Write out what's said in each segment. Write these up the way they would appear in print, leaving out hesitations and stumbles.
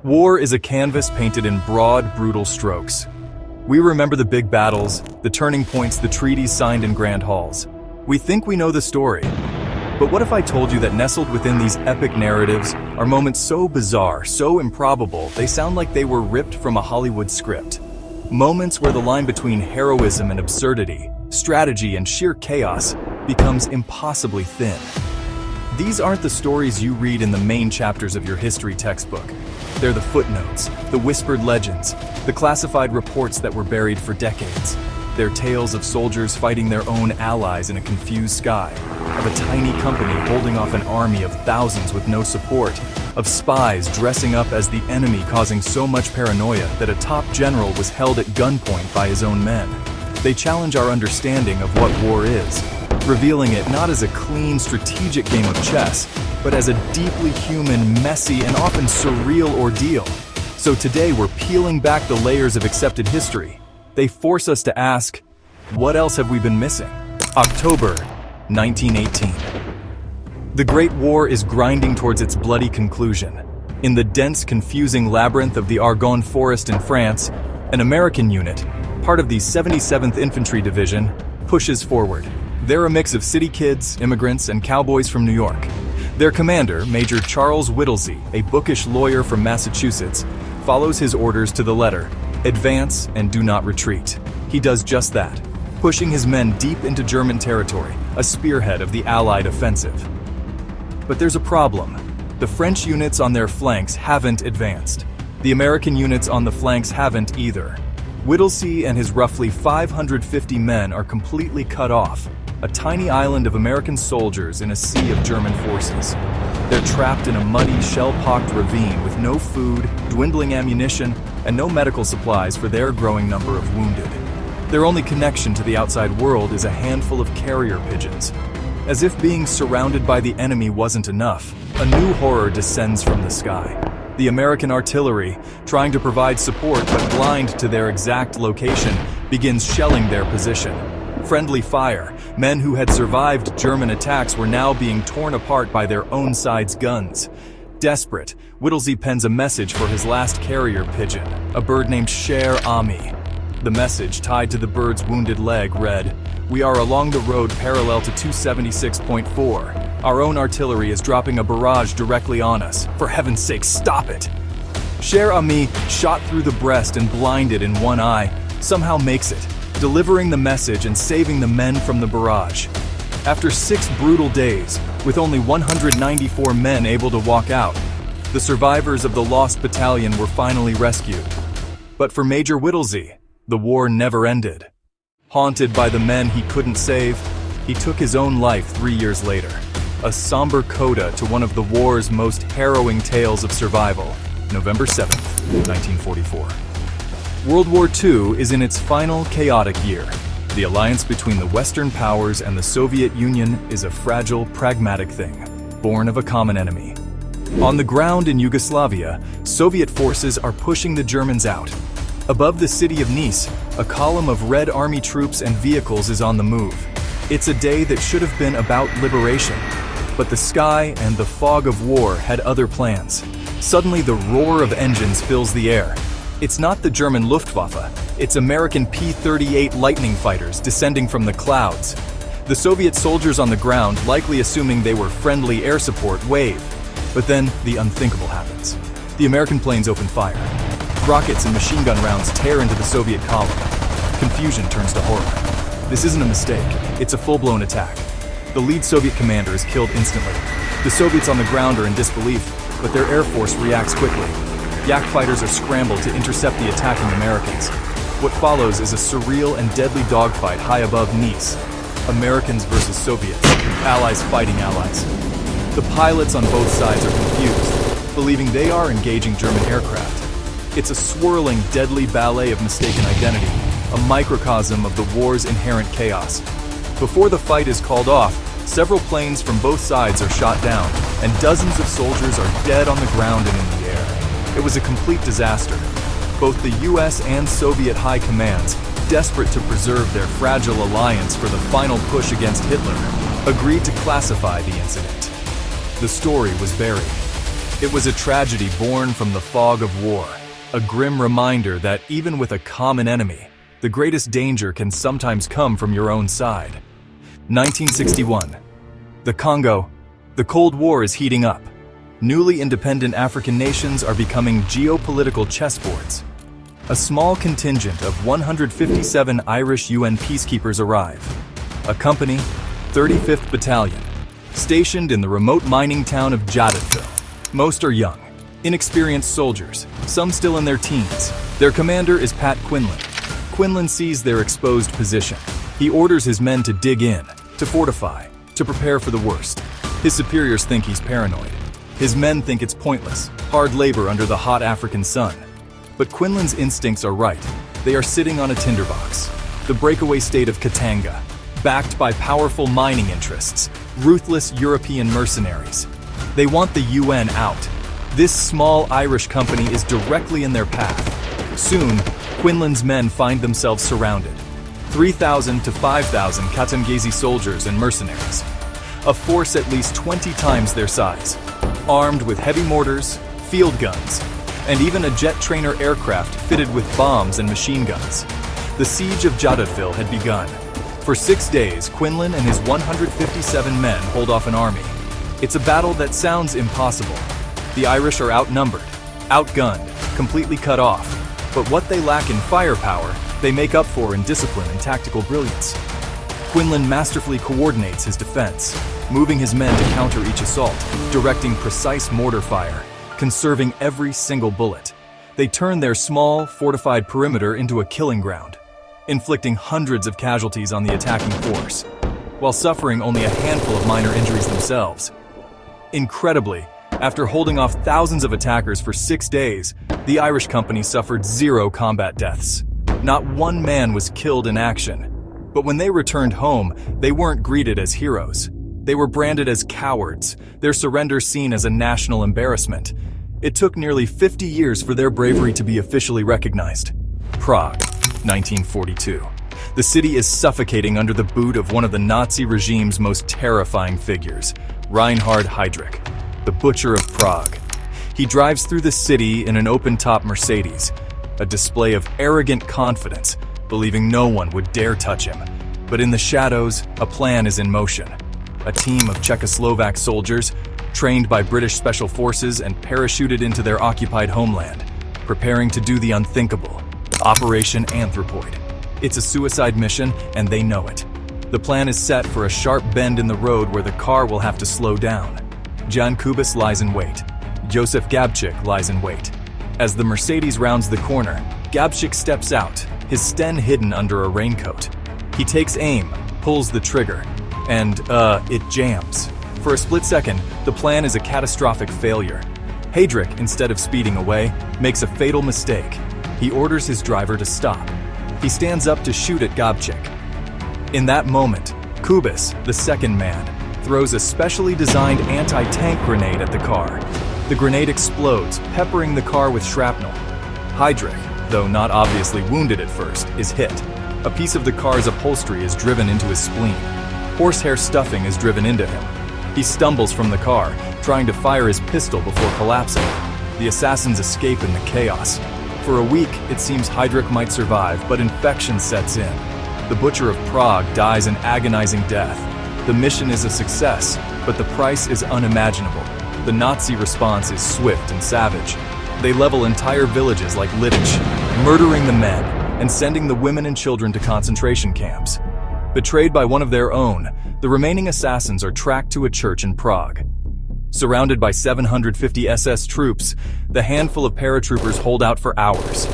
War is a canvas painted in broad, brutal strokes. We remember the big battles, the turning points, the treaties signed in grand halls. We think we know the story. But what if I told you that nestled within these epic narratives are moments so bizarre, so improbable, they sound like they were ripped from a Hollywood script? Moments where the line between heroism and absurdity, strategy and sheer chaos becomes impossibly thin. These aren't the stories you read in the main chapters of your history textbook. They're the footnotes, the whispered legends, the classified reports that were buried for decades. They're tales of soldiers fighting their own allies in a confused sky, of a tiny company holding off an army of thousands with no support, of spies dressing up as the enemy causing so much paranoia that a top general was held at gunpoint by his own men. They challenge our understanding of what war is, revealing it not as a clean, strategic game of chess, but as a deeply human, messy, and often surreal ordeal. So today we're peeling back the layers of accepted history. They force us to ask, what else have we been missing? October 1918. The Great War is grinding towards its bloody conclusion. In the dense, confusing labyrinth of the Argonne Forest in France, an American unit, part of the 77th Infantry Division, pushes forward. They're a mix of city kids, immigrants, and cowboys from New York. Their commander, Major Charles Whittlesey, a bookish lawyer from Massachusetts, follows his orders to the letter: advance and do not retreat. He does just that, pushing his men deep into German territory, a spearhead of the Allied offensive. But there's a problem. The French units on their flanks haven't advanced. The American units on the flanks haven't either. Whittlesey and his roughly 550 men are completely cut off, a tiny island of American soldiers in a sea of German forces. They're trapped in a muddy, shell-pocked ravine with no food, dwindling ammunition, and no medical supplies for their growing number of wounded. Their only connection to the outside world is a handful of carrier pigeons. As if being surrounded by the enemy wasn't enough, a new horror descends from the sky. The American artillery, trying to provide support but blind to their exact location, begins shelling their position. Friendly fire. Men who had survived German attacks were now being torn apart by their own side's guns. Desperate, Whittlesey pens a message for his last carrier pigeon, a bird named Cher Ami. The message, tied to the bird's wounded leg, read, "We are along the road parallel to 276.4. Our own artillery is dropping a barrage directly on us. For heaven's sake, stop it!" Cher Ami, shot through the breast and blinded in one eye, somehow makes it, delivering the message and saving the men from the barrage. After 6 brutal days, with only 194 men able to walk out, the survivors of the lost battalion were finally rescued. But for Major Whittlesey, the war never ended. Haunted by the men he couldn't save, he took his own life 3 years later, a somber coda to one of the war's most harrowing tales of survival, November 7th, 1944. World War II is in its final chaotic year. The alliance between the Western powers and the Soviet Union is a fragile, pragmatic thing, born of a common enemy. On the ground in Yugoslavia, Soviet forces are pushing the Germans out. Above the city of Nice, a column of Red Army troops and vehicles is on the move. It's a day that should have been about liberation, but the sky and the fog of war had other plans. Suddenly, the roar of engines fills the air. It's not the German Luftwaffe, it's American P-38 Lightning fighters descending from the clouds. The Soviet soldiers on the ground, likely assuming they were friendly air support, wave. But then, the unthinkable happens. The American planes open fire. Rockets and machine gun rounds tear into the Soviet column. Confusion turns to horror. This isn't a mistake, it's a full-blown attack. The lead Soviet commander is killed instantly. The Soviets on the ground are in disbelief, but their air force reacts quickly. Yak fighters are scrambled to intercept the attacking Americans. What follows is a surreal and deadly dogfight high above Nice. Americans versus Soviets, allies fighting allies. The pilots on both sides are confused, believing they are engaging German aircraft. It's a swirling, deadly ballet of mistaken identity, a microcosm of the war's inherent chaos. Before the fight is called off, several planes from both sides are shot down, and dozens of soldiers are dead on the ground and in the air. It was a complete disaster. Both the US and Soviet high commands, desperate to preserve their fragile alliance for the final push against Hitler, agreed to classify the incident. The story was buried. It was a tragedy born from the fog of war, a grim reminder that even with a common enemy, the greatest danger can sometimes come from your own side. 1961. The Congo. The Cold War is heating up. Newly independent African nations are becoming geopolitical chessboards. A small contingent of 157 Irish UN peacekeepers arrive. A company, 35th Battalion, stationed in the remote mining town of Jadotville. Most are young, inexperienced soldiers, some still in their teens. Their commander is Pat Quinlan. Quinlan sees their exposed position. He orders his men to dig in, to fortify, to prepare for the worst. His superiors think he's paranoid. His men think it's pointless, hard labor under the hot African sun. But Quinlan's instincts are right. They are sitting on a tinderbox, the breakaway state of Katanga, backed by powerful mining interests, ruthless European mercenaries. They want the UN out. This small Irish company is directly in their path. Soon, Quinlan's men find themselves surrounded. 3,000 to 5,000 Katangese soldiers and mercenaries. A force at least 20 times their size, armed with heavy mortars, field guns, and even a jet trainer aircraft fitted with bombs and machine guns. The siege of Jadotville had begun. For 6 days, Quinlan and his 157 men hold off an army. It's a battle that sounds impossible. The Irish are outnumbered, outgunned, completely cut off. But what they lack in firepower, they make up for in discipline and tactical brilliance. Quinlan masterfully coordinates his defense, moving his men to counter each assault, directing precise mortar fire, conserving every single bullet. They turn their small, fortified perimeter into a killing ground, inflicting hundreds of casualties on the attacking force, while suffering only a handful of minor injuries themselves. Incredibly, after holding off thousands of attackers for 6 days, the Irish company suffered 0 combat deaths. Not one man was killed in action. But when they returned home, they weren't greeted as heroes. They were branded as cowards, their surrender seen as a national embarrassment. It took nearly 50 years for their bravery to be officially recognized. Prague, 1942. The city is suffocating under the boot of one of the Nazi regime's most terrifying figures, Reinhard Heydrich, the Butcher of Prague. He drives through the city in an open-top Mercedes, a display of arrogant confidence, believing no one would dare touch him. But in the shadows, a plan is in motion. A team of Czechoslovak soldiers, trained by British Special Forces and parachuted into their occupied homeland, preparing to do the unthinkable, Operation Anthropoid. It's a suicide mission, and they know it. The plan is set for a sharp bend in the road where the car will have to slow down. Jan Kubis lies in wait. Josef Gabčík lies in wait. As the Mercedes rounds the corner, Gabčík steps out, his sten hidden under a raincoat. He takes aim, pulls the trigger, and, it jams. For a split second, the plan is a catastrophic failure. Heydrich, instead of speeding away, makes a fatal mistake. He orders his driver to stop. He stands up to shoot at Gabčík. In that moment, Kubis, the second man, throws a specially designed anti-tank grenade at the car. The grenade explodes, peppering the car with shrapnel. Heydrich, though not obviously wounded at first, is hit. A piece of the car's upholstery is driven into his spleen. Horsehair stuffing is driven into him. He stumbles from the car, trying to fire his pistol before collapsing. The assassins escape in the chaos. For a week, it seems Heydrich might survive, but infection sets in. The Butcher of Prague dies an agonizing death. The mission is a success, but the price is unimaginable. The Nazi response is swift and savage. They level entire villages like Lidice, murdering the men and sending the women and children to concentration camps. Betrayed by one of their own, the remaining assassins are tracked to a church in Prague. Surrounded by 750 SS troops, the handful of paratroopers hold out for hours.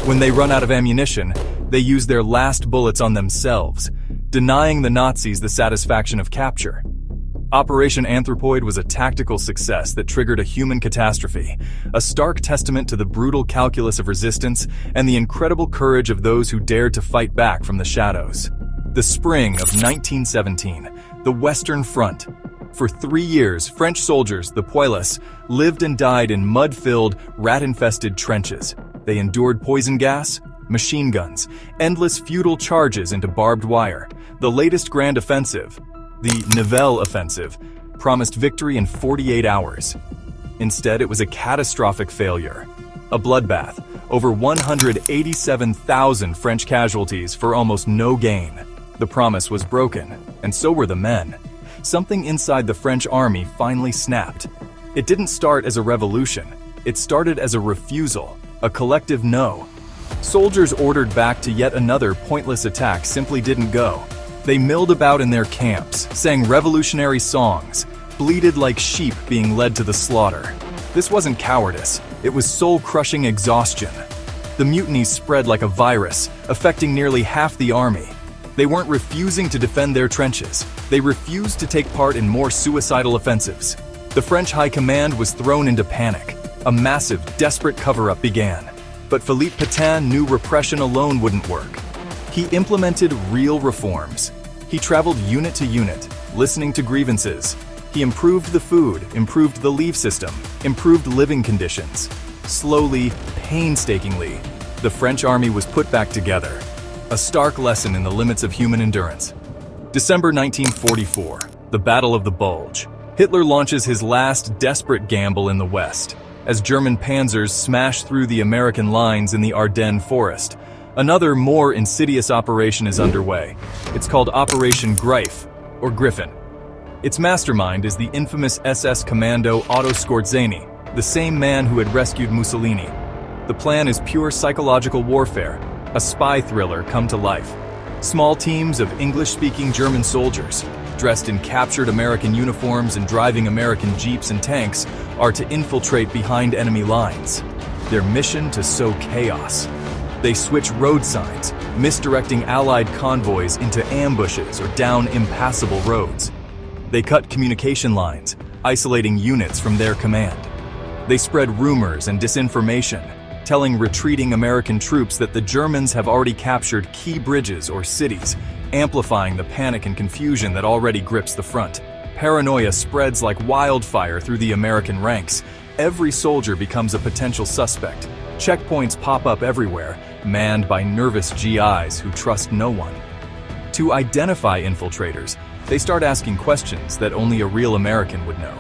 When they run out of ammunition, they use their last bullets on themselves, denying the Nazis the satisfaction of capture. Operation Anthropoid was a tactical success that triggered a human catastrophe, a stark testament to the brutal calculus of resistance and the incredible courage of those who dared to fight back from the shadows. The spring of 1917, the Western Front. For 3 years, French soldiers, the Poilus, lived and died in mud-filled, rat-infested trenches. They endured poison gas, machine guns, endless futile charges into barbed wire. The latest grand offensive, the Nivelle Offensive, promised victory in 48 hours. Instead, it was a catastrophic failure. A bloodbath, over 187,000 French casualties for almost no gain. The promise was broken, and so were the men. Something inside the French army finally snapped. It didn't start as a revolution. It started as a refusal, a collective no. Soldiers ordered back to yet another pointless attack simply didn't go. They milled about in their camps, sang revolutionary songs, bleated like sheep being led to the slaughter. This wasn't cowardice, it was soul-crushing exhaustion. The mutinies spread like a virus, affecting nearly half the army. They weren't refusing to defend their trenches, they refused to take part in more suicidal offensives. The French high command was thrown into panic. A massive, desperate cover-up began. But Philippe Pétain knew repression alone wouldn't work. He implemented real reforms. He traveled unit to unit, listening to grievances. He improved the food, improved the leave system, improved living conditions. Slowly, painstakingly, the French army was put back together. A stark lesson in the limits of human endurance. December 1944, the Battle of the Bulge. Hitler launches his last desperate gamble in the West, as German panzers smash through the American lines in the Ardennes forest. Another, more insidious operation is underway. It's called Operation Greif, or Griffin. Its mastermind is the infamous SS commando Otto Skorzeny, the same man who had rescued Mussolini. The plan is pure psychological warfare, a spy thriller come to life. Small teams of English-speaking German soldiers, dressed in captured American uniforms and driving American jeeps and tanks, are to infiltrate behind enemy lines. Their mission to sow chaos. They switch road signs, misdirecting Allied convoys into ambushes or down impassable roads. They cut communication lines, isolating units from their command. They spread rumors and disinformation, telling retreating American troops that the Germans have already captured key bridges or cities, amplifying the panic and confusion that already grips the front. Paranoia spreads like wildfire through the American ranks. Every soldier becomes a potential suspect. Checkpoints pop up everywhere, manned by nervous GIs who trust no one. To identify infiltrators, they start asking questions that only a real American would know.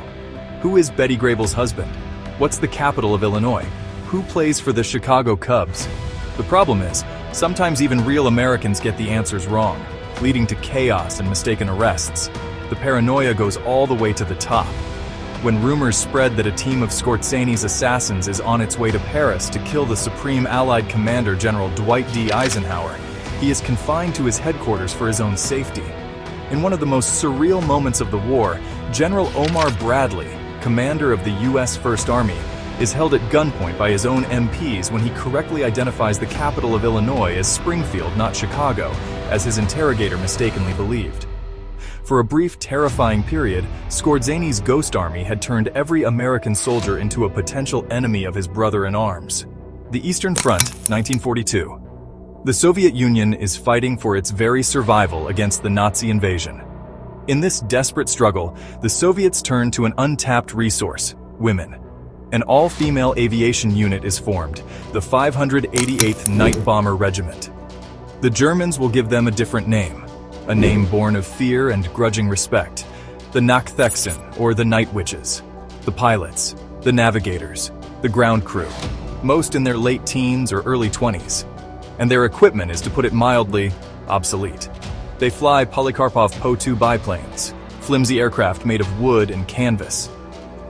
Who is Betty Graeble's husband? What's the capital of Illinois? Who plays for the Chicago Cubs? The problem is, sometimes even real Americans get the answers wrong, leading to chaos and mistaken arrests. The paranoia goes all the way to the top. When rumors spread that a team of Skorzeny's assassins is on its way to Paris to kill the Supreme Allied Commander General Dwight D. Eisenhower, he is confined to his headquarters for his own safety. In one of the most surreal moments of the war, General Omar Bradley, commander of the U.S. First Army, is held at gunpoint by his own MPs when he correctly identifies the capital of Illinois as Springfield, not Chicago, as his interrogator mistakenly believed. For a brief, terrifying period, Skorzeny's ghost army had turned every American soldier into a potential enemy of his brother-in-arms. The Eastern Front, 1942. The Soviet Union is fighting for its very survival against the Nazi invasion. In this desperate struggle, the Soviets turn to an untapped resource: women. An all-female aviation unit is formed, the 588th Night Bomber Regiment. The Germans will give them a different name, a name born of fear and grudging respect: the Nachthexen, or the Night Witches. The pilots, the navigators, the ground crew, most in their late teens or early 20s. And their equipment is, to put it mildly, obsolete. They fly Polikarpov Po-2 biplanes, flimsy aircraft made of wood and canvas.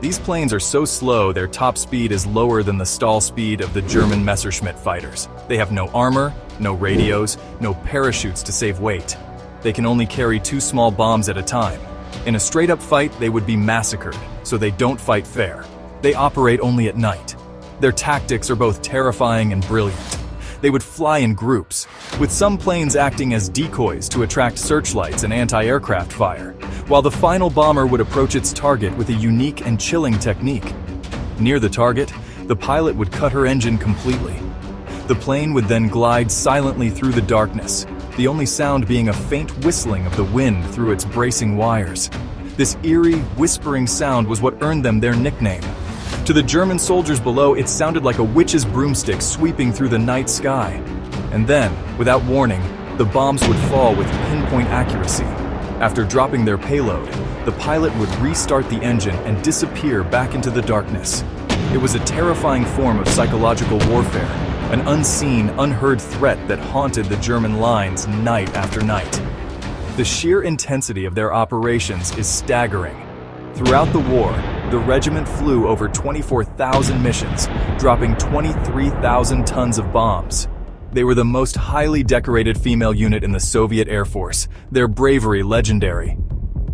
These planes are so slow their top speed is lower than the stall speed of the German Messerschmitt fighters. They have no armor, no radios, no parachutes to save weight. They can only carry 2 small bombs at a time. In a straight-up fight, they would be massacred, so they don't fight fair. They operate only at night. Their tactics are both terrifying and brilliant. They would fly in groups, with some planes acting as decoys to attract searchlights and anti-aircraft fire, while the final bomber would approach its target with a unique and chilling technique. Near the target, the pilot would cut her engine completely. The plane would then glide silently through the darkness, the only sound being a faint whistling of the wind through its bracing wires. This eerie, whispering sound was what earned them their nickname. To the German soldiers below, it sounded like a witch's broomstick sweeping through the night sky. And then, without warning, the bombs would fall with pinpoint accuracy. After dropping their payload, the pilot would restart the engine and disappear back into the darkness. It was a terrifying form of psychological warfare, an unseen, unheard threat that haunted the German lines night after night. The sheer intensity of their operations is staggering. Throughout the war, the regiment flew over 24,000 missions, dropping 23,000 tons of bombs. They were the most highly decorated female unit in the Soviet Air Force, their bravery legendary.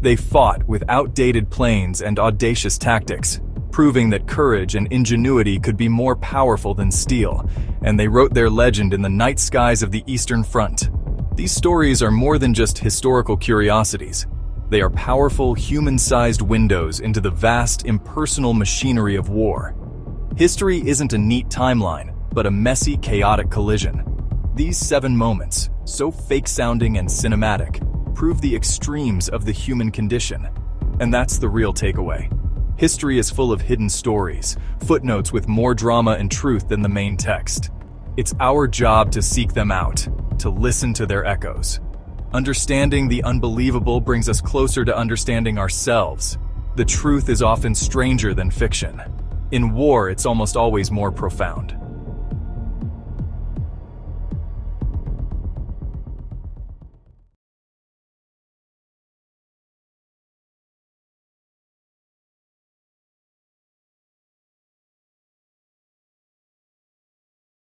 They fought with outdated planes and audacious tactics, proving that courage and ingenuity could be more powerful than steel, and they wrote their legend in the night skies of the Eastern Front. These stories are more than just historical curiosities. They are powerful, human-sized windows into the vast, impersonal machinery of war. History isn't a neat timeline, but a messy, chaotic collision. These 7 moments, so fake-sounding and cinematic, prove the extremes of the human condition. And that's the real takeaway. History is full of hidden stories, footnotes with more drama and truth than the main text. It's our job to seek them out, to listen to their echoes. Understanding the unbelievable brings us closer to understanding ourselves. The truth is often stranger than fiction. In war, it's almost always more profound.